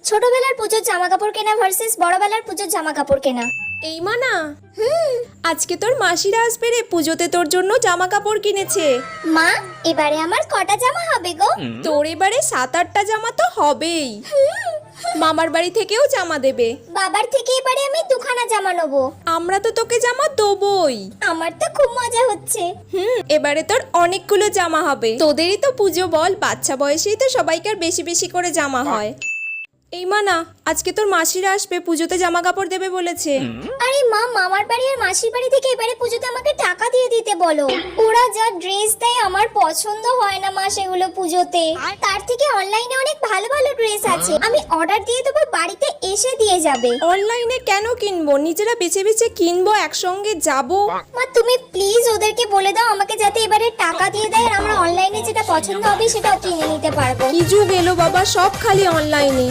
ছোটবেলার পুজোর জামা কাপড় কেনা ভার্সেস বড়বেলার পুজোর জামা কাপড় কেনা। এই মানা, আজকে তোর মাসিরা আসবে রে, পুজোতে তোর জন্য জামা কাপড় কিনেছে। মা, এবারে আমার কটা জামা হবে গো? তোর এবারে 7-8টা জামা তো হবেই। মামার বাড়ি থেকেও জামা দেবে। বাবার থেকে এবারে আমি দুখানা জামা নেবো। আমরা তো তোকে জামা দেবই। আমার তো খুব মজা হচ্ছে। এবারে তোর অনেকগুলো জামা হবে। তোদেরই তো পুজো বল, বাচ্চা বয়সেই তো সবাইকার বেশি বেশি করে জামা হয়। এই মানা, আজকে তোর মাসিরা আসবে, পুজোতে জামা কাপড় দেবে বলেছে। আরে মা, মামার বাড়ি আর মাসির বাড়ি থেকে এবারে পুজোতে আমাকে টাকা দিয়ে দিতে বলো। ওরা যা ড্রেস দেয় আমার পছন্দ হয় না মা সেগুলো পুজোতে। তার থেকে অনলাইনে অনেক ভালো ভালো ড্রেস আছে, আমি অর্ডার দিয়ে দেবো, বাড়িতে এসে দিয়ে যাবে। অনলাইনে কেন কিনবো, নিজেরা বেছে বেছে কিনবো, একসঙ্গে যাবো। মা তুমি প্লিজ ওদেরকে বলে দাও আমাকে যাতে এবারে টাকা দিয়ে দেয়, আর আমরা অনলাইনে যেটা পছন্দ হবে সেটাও কিনে নিতে পারবো। কি যুগ এলো বাবা, সব খালি অনলাইনে।